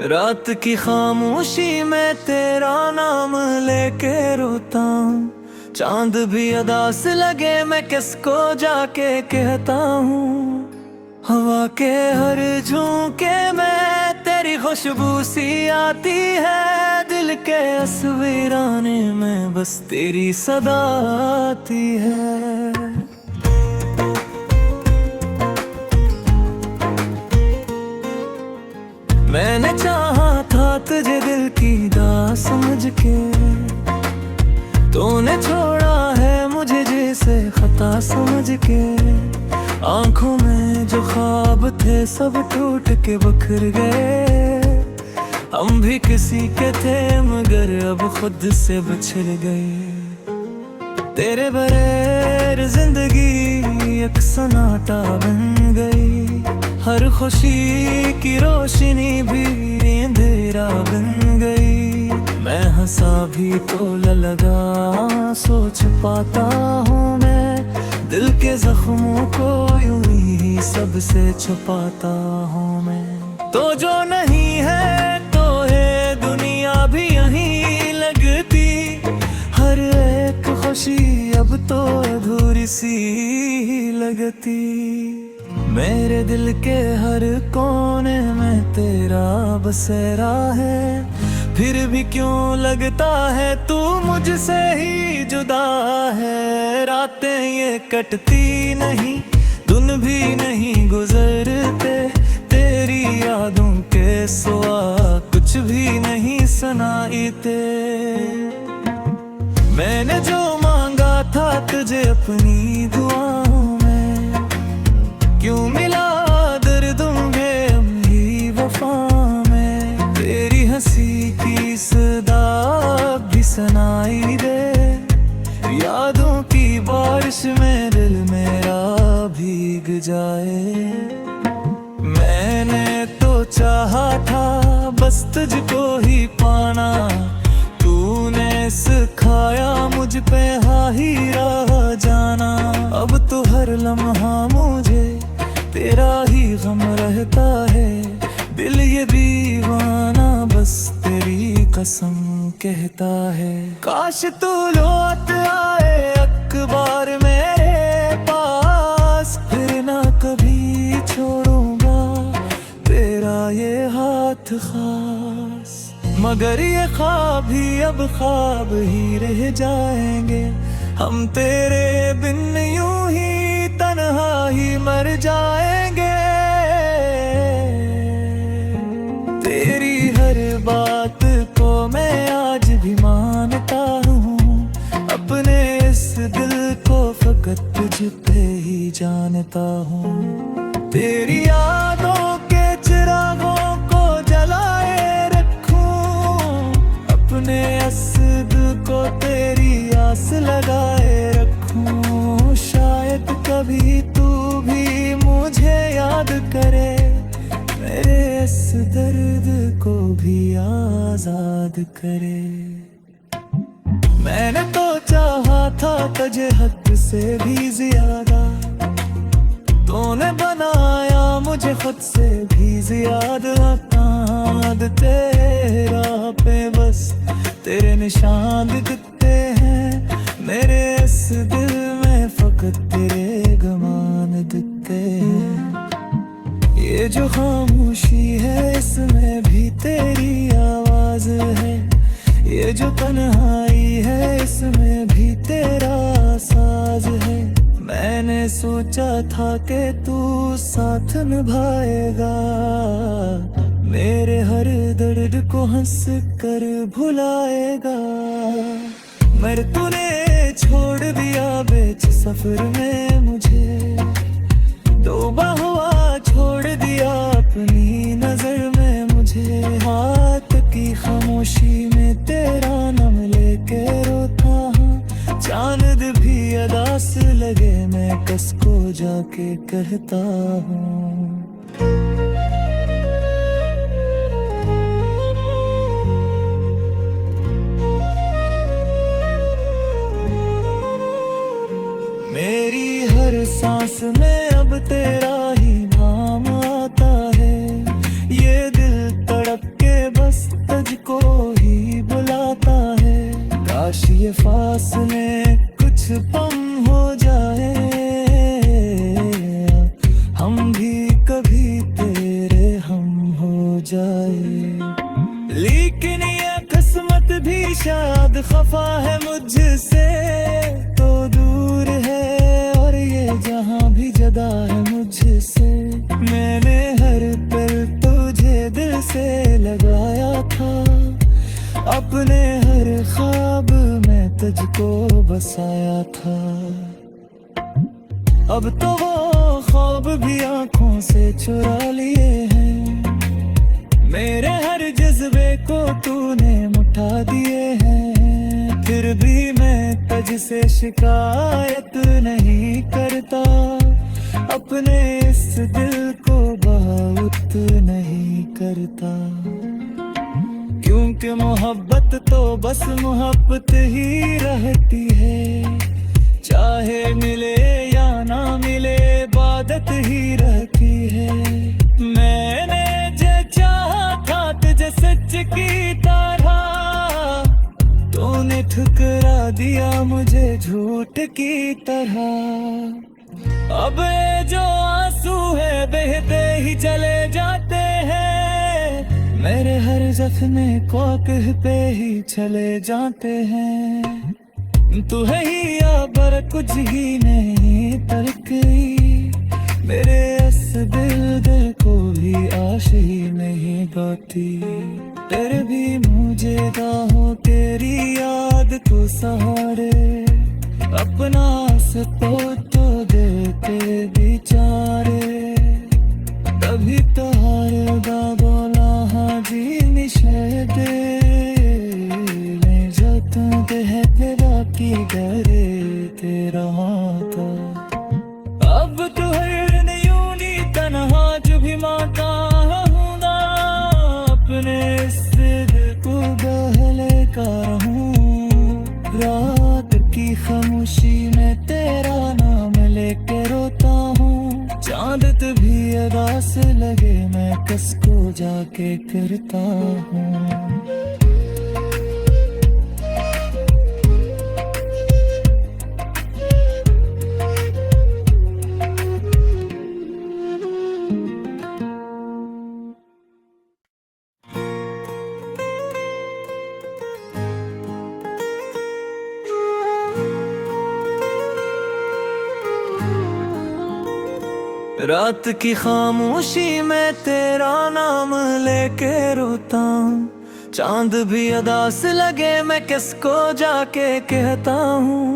रात की खामोशी में तेरा नाम लेके रोता हूँ। चांद भी अदास लगे मैं किसको जाके कहता हूँ। हवा के हर झोंके में तेरी खुशबू सी आती है। दिल के असवीराने में बस तेरी सदा आती है। मैंने चाहा था तुझे दिल की बात समझ के, तूने छोड़ा है मुझे जैसे खता समझ के। आंखों में जो ख्वाब थे सब टूट के बिखर गए। हम भी किसी के थे मगर अब खुद से बिछड़ गए। तेरे बगैर जिंदगी एक सन्नाटा बन गई। हर खुशी की रोशनी भी अंधेरा बन गई। मैं हंसा भी तो लगा सोच पाता हूँ मैं। दिल के जख्मों को यूं ही सबसे छुपाता हूँ मैं। तो जो नहीं है तो है दुनिया भी यहीं लगती। हर एक खुशी अब तो अधूरी सी लगती। मेरे दिल के हर कोने में तेरा बसेरा है। फिर भी क्यों लगता है तू मुझसे ही जुदा है। रातें ये कटती नहीं, दिन भी नहीं गुजरते। तेरी यादों के सिवा कुछ भी नहीं सुनाईते। मैंने जो मांगा था तुझे अपनी दुआओं में, क्यों मिला दर्दों में भी वफा में। तेरी हंसी की सदा भी सुनाई दे। यादों की बारिश में दिल मेरा भीग जाए। मैंने तो चाहा था बस तुझको ही पाना। तूने सिखाया मुझ पे हाही रह जाना। अब तो हर लम्हा मुझे तेरा ही गम रहता है। दिल ये दीवाना बस तेरी कसम कहता है। काश तू लौट आए अखबार मेरे पास। फिर ना कभी छोड़ूंगा तेरा ये हाथ खास। मगर ये ख्वाब ही अब ख्वाब ही रह जाएंगे। हम तेरे बिन यूं ही तन्हा ही मर जाएंगे। तेरी हर बात को मैं आज भी मानता हूँ। अपने इस दिल को फकत तुझ पे ही जानता हूँ। तेरी यादों के चिरागों को जलाए रखूं। अपने असद को तेरी आस लगाए रखूं। शायद कभी तू भी मुझे याद करे। मेरे इस दर्द को भी आजाद करे। मैंने तो चाहा था तुझे हद से भी ज्यादा। तूने बनाया मुझे खुद से भी ज्यादा। कांद तेरा पे बस तेरे निशान दिखते हैं। मेरे इस दिल में फकत तेरे गमान दिखते हैं। ये जो खामोशी है इसमें भी तेरी आवाज है। ये जो तन्हाई है इसमें भी तेरा साज है। मैंने सोचा था कि तू साथ निभाएगा। मेरे हर दर्द को हंस कर भुलाएगा। मगर तूने छोड़ दिया बीच सफर में मुझे। डूबा हुआ छोड़ दिया अपनी नजर में मुझे। हाथ की खामोशी में तेरा नाम लेके रोता हूँ। चांद भी अदास लगे मैं कसको जाके कहता हूँ। मेरी हर सांस में अब तेरा ही नाम आता है। ये दिल तड़प के पम हो जाए, हम भी कभी तेरे हम हो जाए। लेकिन ये किस्मत भी शायद खफा है मुझसे, तो दूर है और ये जहां भी जुदा है मुझसे। मैंने हर पल तुझे दिल से लगाया था, अपने हर ख्वाब में तुझको बसाया था। अब तो वो ख्वाब भी आंखों से चुरा लिए हैं, मेरे हर जज्बे को तूने मुठा दिए हैं। फिर भी मैं तुझसे शिकायत नहीं करता, अपने इस दिल को बहुत नहीं करता। क्योंकि मोहब्बत तो बस मोहब्बत ही रहती है, चाहे मिले या ना मिले इबादत ही रहती है। मैंने जो चाहा था तुझे सच की तरह, तूने ठुकरा दिया मुझे झूठ की तरह। अब ये जो आंसू है बहते ही चले जाते हैं, मेरे हर जख्मे को कह पे ही चले जाते हैं। तू है ही या पर कुछ ही नहीं तरकी, मेरे इस दिल को भी आश ही नहीं गाती। तेरे भी मुझे गाहों तेरी याद को सहारे, अपना सपोर्ट तो देते बेचारे। तभी तो हर दा बोला हाँ जी निषेधे, जो तू है तेरा की डरे तेरा था। अब तो हर न्यूनी तन्हा जो भी माता हूँ ना, अपने इस दिल को बहले का रहूं। रात की खामोशी में तेरा नाम लेके रोता हूँ, चांद भी अदा से लगे मैं किसको जाके करता हूँ। रात की खामोशी में तेरा नाम लेके रोता हूँ, चांद भी अदास लगे मैं किसको जाके कहता हूँ।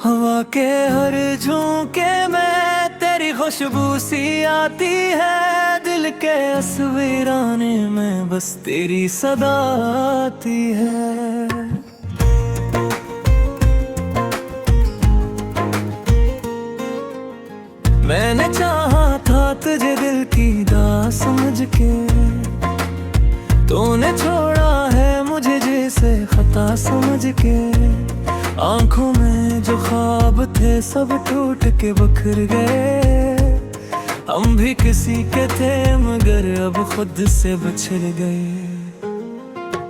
हवा के हर झोंके में तेरी खुशबू सी आती है, दिल के इस वीराने में बस तेरी सदा आती है। मैंने चाहा था तुझे दिल की दा समझ के, तूने छोड़ा है मुझे जैसे खता समझ के। आंखों में जो ख्वाब थे सब टूट के बिखर गए, हम भी किसी के थे मगर अब खुद से बिछड़ गए।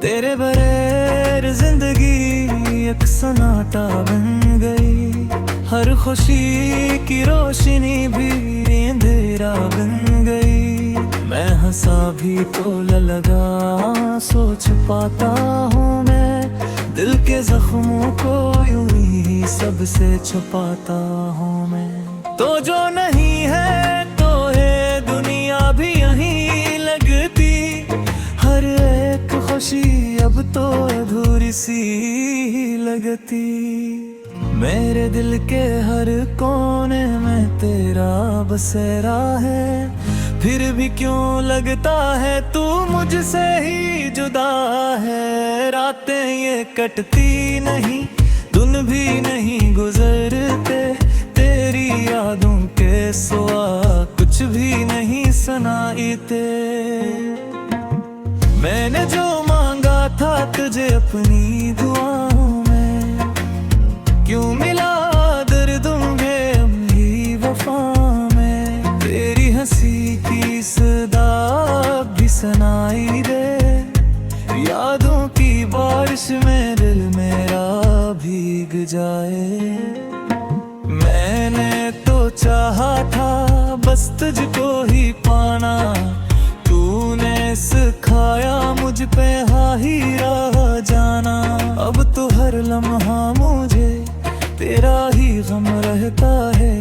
तेरे बगैर जिंदगी एक सन्नाटा बन गई, हर खुशी की रोशनी भी अंधेरा बन गई। मैं हंसा भी तो लगा सोच पाता हूँ मैं, दिल के जख्मों को यूं ही सबसे छुपाता हूँ मैं। तो जो नहीं है तो है दुनिया भी यहीं लगती, हर एक खुशी अब तो अधूरी सी लगती। मेरे दिल के हर कोने में तेरा बसेरा है, फिर भी क्यों लगता है तू मुझसे ही जुदा है। रातें ये कटती नहीं, दिन भी नहीं गुजरते, तेरी यादों के सिवा कुछ भी नहीं सुनाईते। मैंने जो मांगा था तुझे अपनी दुआओं में, क्यों मिला दर्दों में अम्मी वफा में। तेरी हंसी की सदा भी सुनाई दे, यादों की बारिश में दिल मेरा भीग जाए। बस तुझको ही पाना। तूने सिखाया मुझ पे हाही रह जाना। अब तो हर लम्हा मुझे तेरा ही गम रहता है।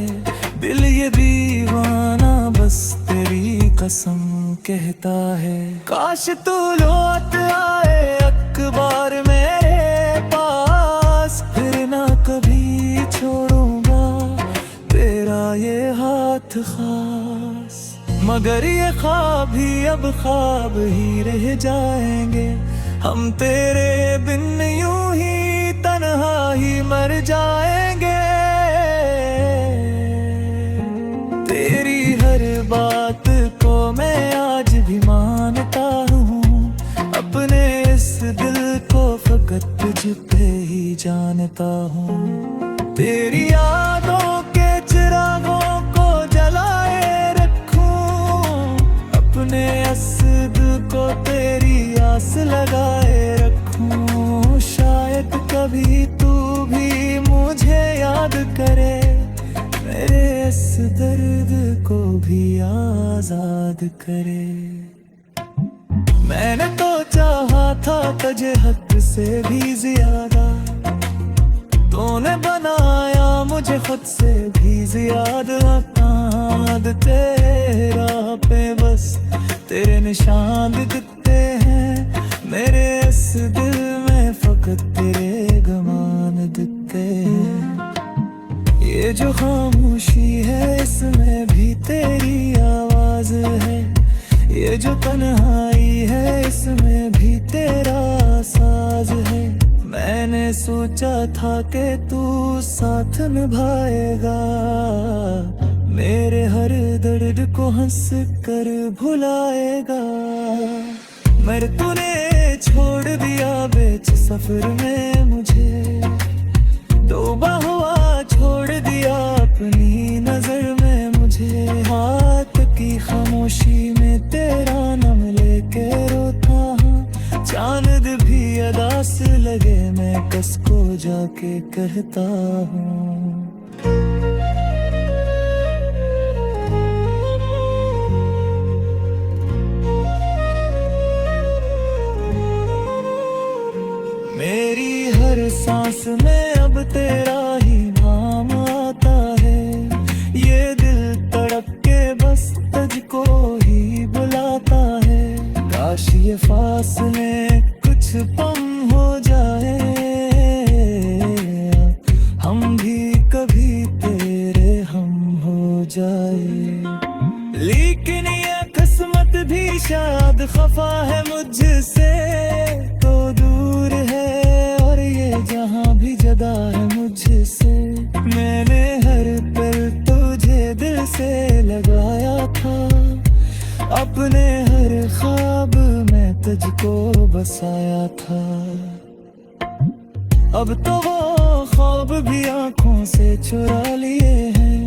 दिल ये दीवाना बस तेरी कसम कहता है। काश तू लौट आए अखबार मेरे पास, फिर ना कभी छोड़ूंगा तेरा ये हाथ खास। मगर ये ख्वाब ही अब ख्वाब ही रह जाएंगे। हम तेरे बिन यूं ही तन्हा ही मर जाएंगे। तेरी हर बात को मैं आज भी मानता हूँ। अपने इस दिल को फकत तुझ पे ही जानता हूँ। तेरी यादों के चिरागों को जलाए रखूं। अपने असद को तेरी आस लगाए रखूं। शायद कभी तू भी मुझे याद करे। मेरे इस दर्द को भी आजाद करे। मैंने तो चाहा था तुझे हद से भी ज्यादा। तूने बनाया मुझे खुद से भी ज्यादा। आद तेरा पे बस तेरे निशान दिखते हैं। मेरे इस दिल में फकत तेरे गमान दिखते हैं। ये जो खामोशी है इसमें भी तेरी आवाज है। ये जो तन्हाई है इसमें भी तेरा साज है। मैंने सोचा था कि तू साथ निभाएगा। मेरे हर दर्द को हंस कर भुलाएगा। मगर तूने छोड़ दिया बीच सफर में मुझे। डूबा हुआ छोड़ दिया अपनी नजर में मुझे। हाथ की खामोशी में तेरा नाम लेके रोता हूँ। चांद भी अदास लगे मैं कस को जाके कहता हूँ। मेरी हर सांस में अब तेरा ही नाम आता है। ये दिल तड़प के बस तुझको ही बुलाता है। काश ये फासले कुछ पम हो जाए। हम भी कभी तेरे हम हो जाए। लेकिन ये किस्मत भी शायद खफा है मुझसे। तो दूर है और ये जहां भी जदा है मुझसे। मैंने हर पल तुझे दिल से लगाया था। अपने हर ख्वाब में तुझको बसाया था। अब तो वो ख्वाब भी आंखों से चुरा लिए हैं।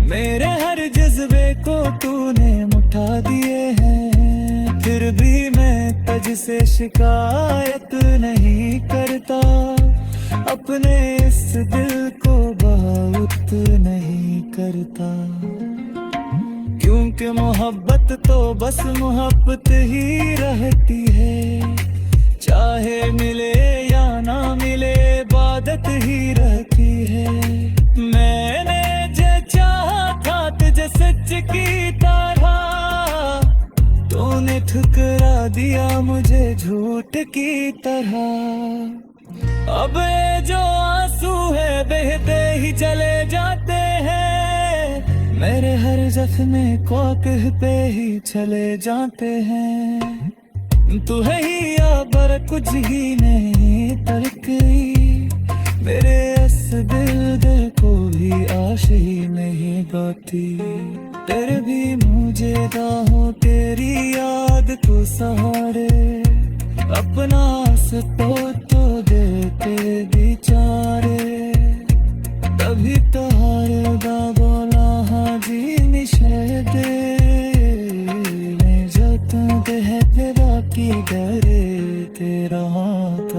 मेरे हर जज्बे को तूने मुठा दिए हैं। फिर भी मैं तुझसे शिकायत नहीं करता। अपने इस दिल को बहुत नहीं करता। क्योंकि मोहब्बत तो बस मोहब्बत ही रहती है। चाहे मिले या ना मिले इबादत ही रहती है। मैंने जो चाहा था तुझे सच की तरह। तूने ठुकरा दिया मुझे झूठ की तरह। अब ये जो आंसू है बहते ही चले जाते हैं। मेरे हर जख्म को कहते ही चले जाते हैं। तू है ही या पर कुछ ही नहीं तरकी। मेरे इस दिल को भी आश ही नहीं गाती। तेरे भी मुझे राहों तेरी याद को सहारे। अपना तो देते बेचारे। तभी तहारे दा बोला हाँ जी निषेधे। जत है तेरा की डरे तेरा हाथ।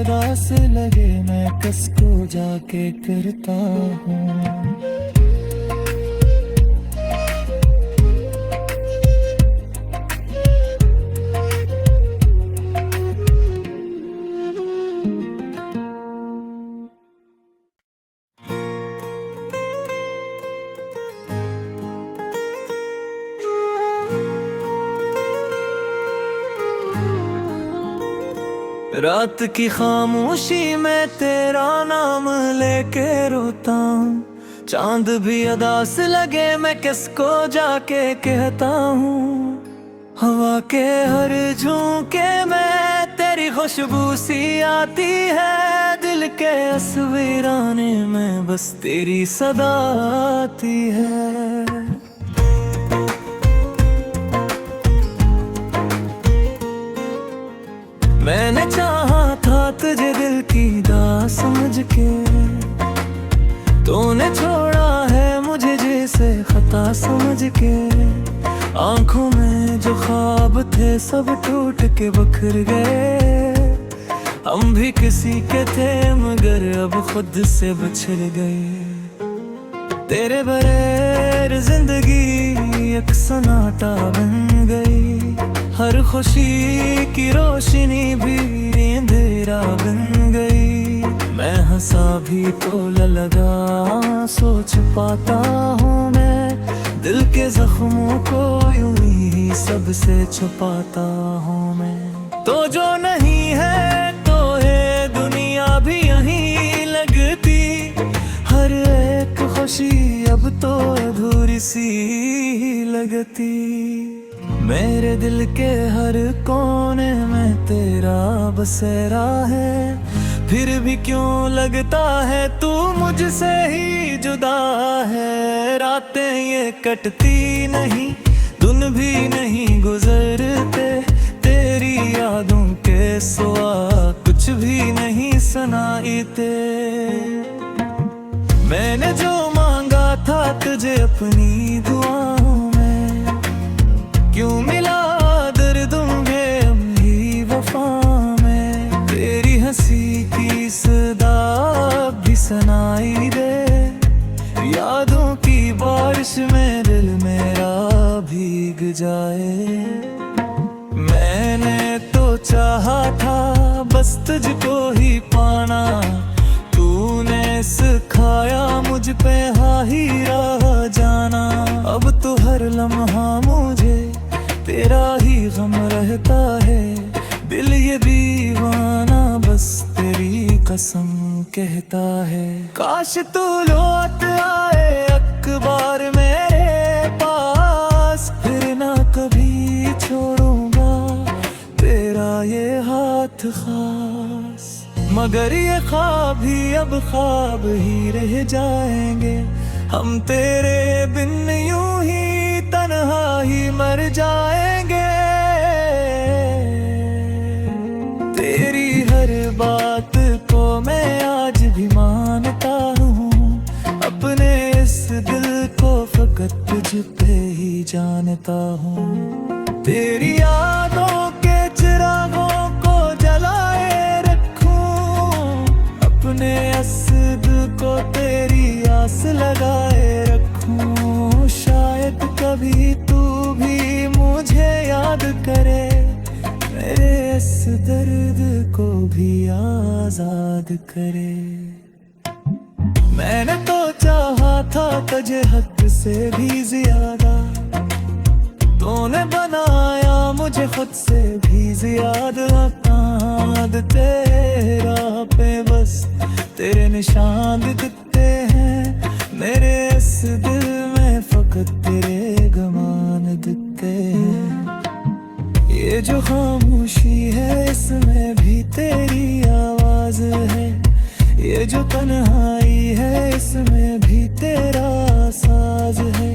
उदास लगे मैं किसको जाके करता हूँ। रात की खामोशी में तेरा नाम लेके रोता हूँ। चांद भी उदास लगे मैं किसको जाके कहता हूँ। हवा के हर झोंके में तेरी खुशबू सी आती है। दिल के असवीराने में बस तेरी सदा आती है। मैंने चाहा था तुझे दिल की बात समझ के, तूने छोड़ा है मुझे जैसे खता समझ के। आंखों में जो ख्वाब थे सब टूट के बिखर गए। हम भी किसी के थे मगर अब खुद से बिछड़ गए। तेरे बगैर जिंदगी एक सन्नाटा बन गई। हर खुशी की रोशनी भी अंधेरा बन गई। मैं हंसा भी तो लगा सोच पाता हूँ मैं। दिल के जख्मों को यूं ही सबसे छुपाता हूँ मैं। तो जो नहीं है तो है दुनिया भी यहीं लगती। हर एक खुशी अब तो अधूरी सी लगती। मेरे दिल के हर कोने में तेरा बसेरा है। फिर भी क्यों लगता है तू मुझसे ही जुदा है। रातें ये कटती नहीं, दिन भी नहीं गुजरते। तेरी यादों के सिवा कुछ भी नहीं सुनाईते। मैंने जो मांगा था तुझे अपनी दुआओं में, क्यों मिला दर्दों में अम्मी वफा में। तेरी हंसी की सदा भी सुनाई दे। यादों की बारिश में दिल मेरा भीग जाए। मैंने तो चाहा था बस तुझको ही पाना। तूने सिखाया मुझ पे हाही रह जाना। अब तो हर लम्हा मुझे तेरा ही गम रहता है। दिल ये दीवाना बस तेरी कसम कहता है। काश तू लौट आए अखबार मेरे पास। फिर ना कभी छोड़ूंगा तेरा ये हाथ खास। मगर ये ख्वाब ही अब ख्वाब ही रह जाएंगे। हम तेरे बिन यूं ही तन्हा ही मर जाएंगे। तेरी हर बात को मैं आज भी मानता हूँ। अपने इस दिल को फकत तुझ पे ही जानता हूँ। तेरी यादों के चिरागों को जलाए रखूं। अपने असद को तेरी आस लगाए रखूं। शायद कभी तू भी मुझे याद करे। मेरे इस दर्द को भी आजाद करे। मैंने तो चाहा था तुझे हद से भी ज्यादा। तूने बनाया मुझे खुद से भी ज्यादा। कांद तेरा पे बस तेरे निशान दिखते हैं। मेरे इस दिल में फकत तेरे गमान दिखते हैं। ये जो खामोशी है इसमें भी तेरी आवाज है। ये जो तन्हाई है इसमें भी तेरा साज है।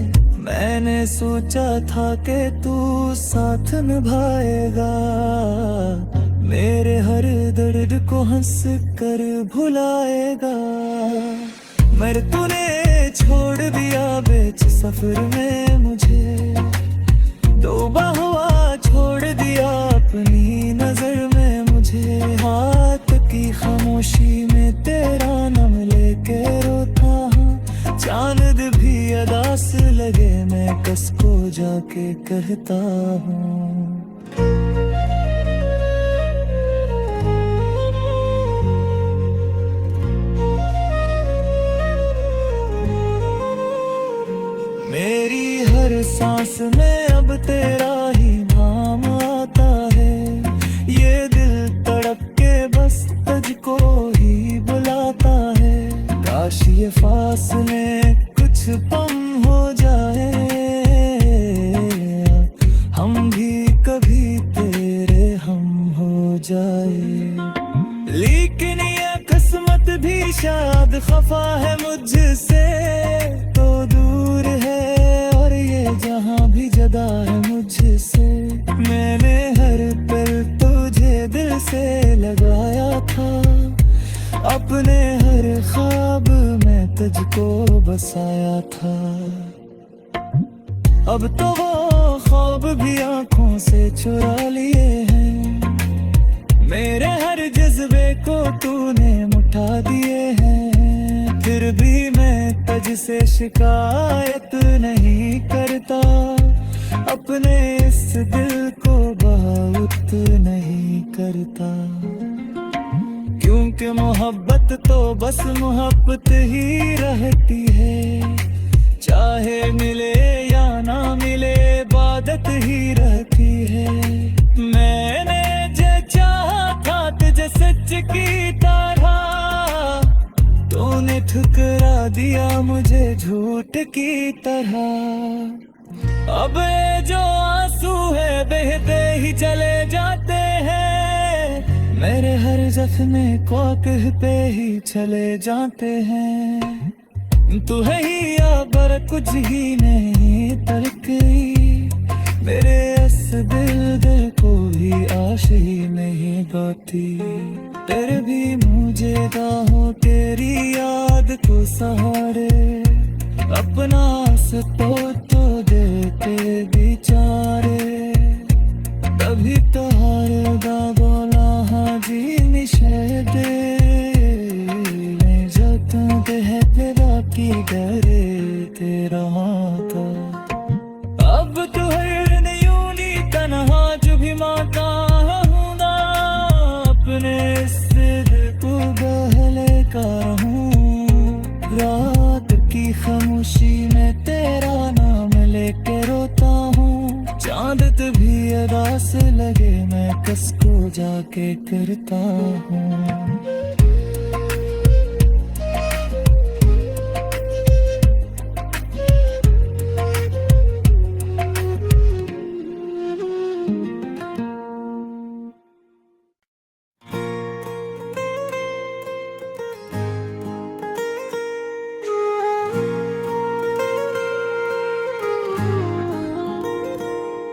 मैंने सोचा था कि तू साथ निभाएगा। मेरे हर दर्द को हंस कर भुलाएगा। मगर तूने छोड़ दिया बीच सफर में मुझे। डूबा हुआ छोड़ दिया अपनी नजर में मुझे। हाथ की खामोशी में तेरा नाम लेके रोता हूँ। चांद भी अदास लगे मैं कसको जाके कहता हूँ। मेरी हर सांस में अब तेरा ही नाम आता है। ये दिल तड़प के बस तुझको ही बुलाता है। काश ये फासले कुछ पम हो जाए, हम भी कभी तेरे हम हो जाए। लेकिन ये किस्मत भी शायद खफा है मुझसे, तो दूर है और ये जहां भी जदा है मुझसे। मैंने हर पल तुझे दिल से लगाया था, अपने हर ख्वाब में तुझको बसाया था। अब तो वो ख्वाब भी आंखों से चुरा लिए हैं। मेरे हर जज्बे को तूने मुठा दिए हैं। फिर भी मैं तुझसे शिकायत नहीं करता, अपने इस दिल को बहुत नहीं करता। क्योंकि मोहब्बत तो बस मोहब्बत ही रहती है, चाहे मिले या ना मिले इबादत ही रहती है। मैंने जो चाहा था तुझे सच की तरह, तूने ठुकरा दिया मुझे झूठ की तरह। अब ये जो आंसू है बहते ही चले जाते हैं, मेरे हर जख्म को कहते ही चले जाते हैं। तू है ही या पर कुछ ही नहीं तरकी, मेरे इस दिल को भी आश ही नहीं गाती। तेरे भी मुझे हो तेरी याद को सहारे, अपना तो देते बेचारे। तभी तो हार दा बोला हाँ जी निषेधे, जतन है तेरा की डरे तेरा माता। अब तो है न्यूनी तन्हा जो भी माता हूँ ना, अपने इस दिल को बहले का हूँ। रात की खामोशी में तेरा नाम लेके रोता हूँ। चांद भी अदास लगे मैं कसको जाके करता हूँ।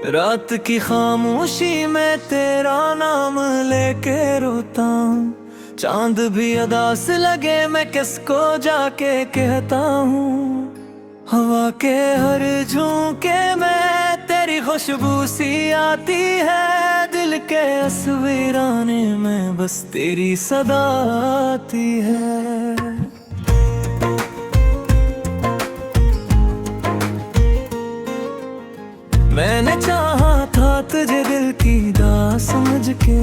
रात की खामोशी में तेरा नाम लेके रोता हूँ। चांद भी अदास लगे मैं किसको जाके कहता हूँ। हवा के हर झोंके में तेरी खुशबू सी आती है, दिल के असवीराने में बस तेरी सदा आती है। मैंने चाहा था तुझे दिल की दास समझ के,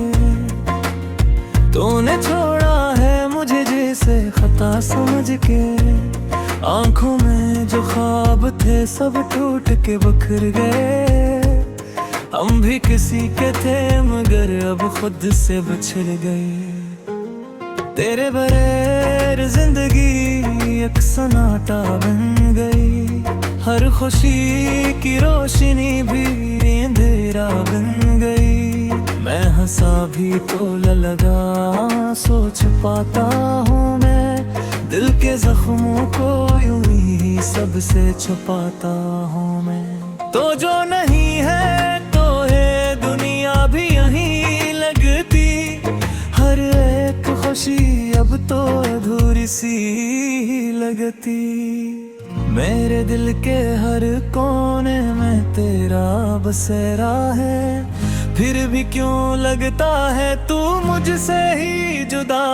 तूने छोड़ा है मुझे जैसे खता समझ के। आंखों में जो ख्वाब थे सब टूट के बिखर गए। हम भी किसी के थे मगर अब खुद से बिछड़ गए। तेरे बगैर जिंदगी एक सन्नाटा बन गई, हर खुशी की रोशनी भी अंधेरा बन गई। मैं हंसा भी तो लगा सोच पाता हूँ मैं, दिल के जख्मों को यूं ही सबसे छुपाता हूँ मैं। तो जो नहीं है तो है दुनिया भी यहीं लगती, हर एक खुशी अब तो अधूरी सी लगती। मेरे दिल के हर कोने में तेरा बसेरा है, फिर भी क्यों लगता है तू मुझसे ही जुदा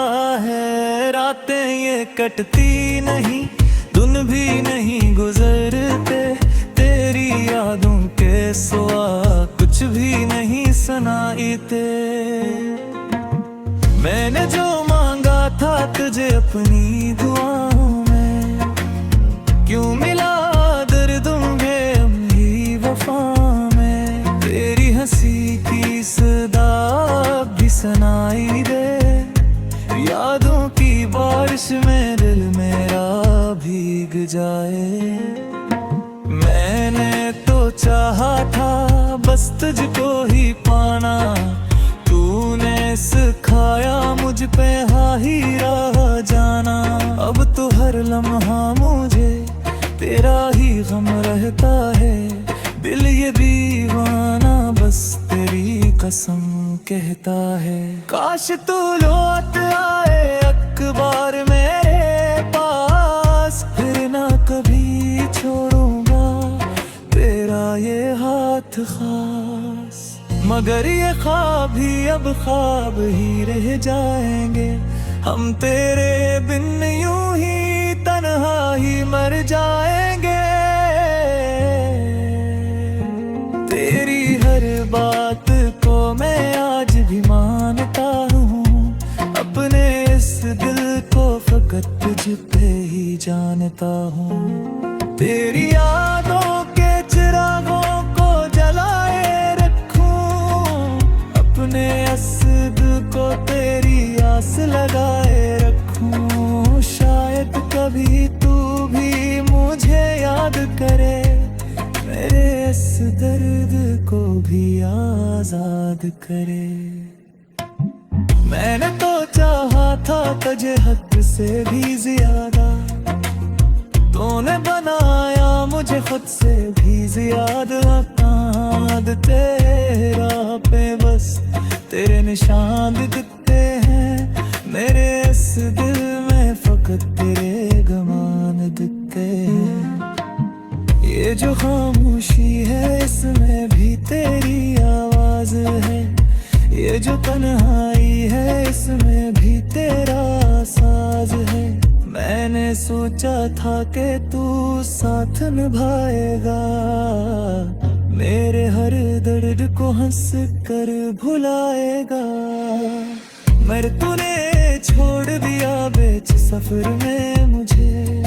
है। रातें ये कटती नहीं, दिन भी नहीं गुजरते, तेरी यादों के सिवा कुछ भी नहीं सुनाईते। मैंने जो मांगा था तुझे अपनी दुआओं में, क्यों मिला दर्दों में ही वफा में। तेरी हंसी की सदा भी सुनाई दे, यादों की बारिश में दिल मेरा भीग जाए। मैंने तो चाहा था बस तुझको ही पाना, तूने सिखाया मुझ पे हाही रह जाना। अब तो हर लम्हा मुझे तेरा ही गम रहता है, दिल ये दीवाना बस तेरी कसम कहता है। काश तू लौट आए अखबार मेरे पास, फिर ना कभी छोड़ूंगा तेरा ये हाथ खास। मगर ये ख्वाब ही अब ख्वाब ही रह जाएंगे, हम तेरे बिन यूं ही तन्हा ही मर जाएंगे। तेरी हर बात को मैं आज भी मानता हूँ, अपने इस दिल को फकत तुझ पे ही जानता हूँ। तेरी यादों के चिरागों को जलाए रखूं, अपने असद को तेरी आस लगाए रखूं। शायद कभी तू भी मुझे याद करे, मेरे इस दर्द को भी आजाद करे। मैंने तो चाहा था तुझे हद से भी ज्यादा, तूने बनाया मुझे खुद से भी ज्यादा। कांद तेरा पे बस तेरे निशान दिखते हैं, मेरे इस दिल में फकत तेरे गमान दिखते हैं। ये जो खामोशी है इसमें भी तेरी आवाज है, ये जो तन्हाई है इसमें भी तेरा साज है। मैंने सोचा था कि तू साथ निभाएगा, मेरे हर दर्द को हंस कर भुलाएगा। मगर तूने छोड़ दिया बीच सफर में मुझे,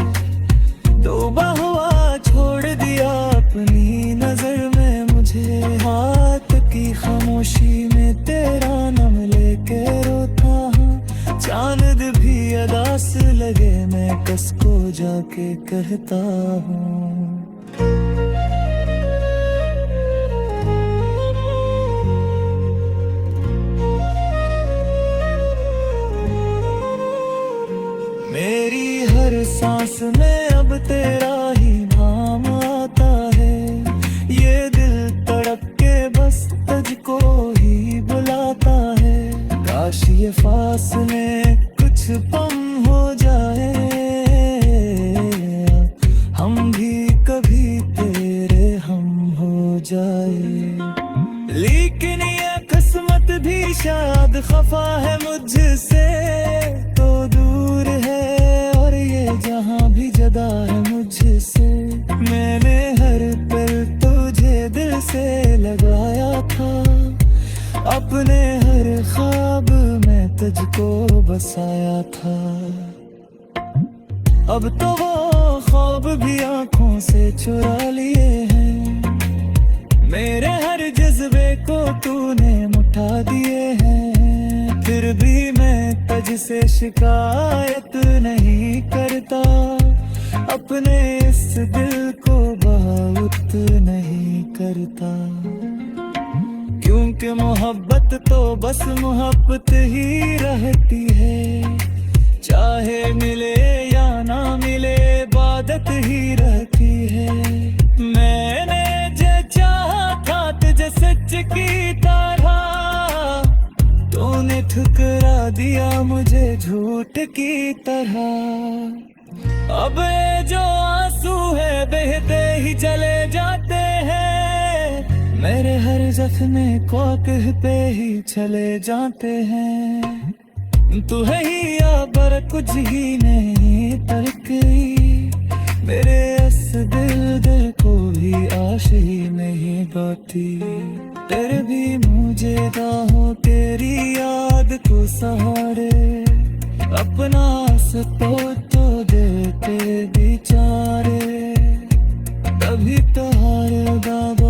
डूबा हुआ छोड़ दिया अपनी नजर में मुझे। हाथ की खामोशी में तेरा नाम लेके रोता हूँ, चांद भी अदास लगे मैं कस को जाके कहता हूँ। मेरी हर सांस में अब तेरा ही नाम आता है, ये दिल तड़प के बस तुझको ही बुलाता है। काश ये फासले कुछ पम हो जाए, हम भी कभी तेरे हम हो जाए। लेकिन ये किस्मत भी शायद खफा है मुझसे, तो दूर है और ये जहां भी जदा है मुझसे। मैंने हर पल तुझे दिल से लगाया था, अपने हर ख्वाब में तुझको बसाया था। अब तो वो ख्वाब भी आंखों से चुरा लिए हैं, मेरे हर जज्बे को तूने मुठा दिए हैं। फिर भी मैं तुझसे शिकायत नहीं करता, अपने इस दिल को बहुत नहीं करता। क्योंकि मोहब्बत तो बस मोहब्बत ही रहती है, चाहे मिले या ना मिले इबादत ही रहती है। मैंने जो चाहा था तुझे सच की तरह, तूने ठुकरा दिया मुझे झूठ की तरह। अब ये जो आंसू है बहते ही चले जाते हैं, मेरे हर जख्मे को कह पे ही चले जाते हैं। तू है ही या बर कुछ ही नहीं तरकी, मेरे इस दिल को भी आश ही नहीं गाती। तेरे भी मुझे हो तेरी याद को सहारे, अपना तो देते बेचारे। कभी तो हार बाबा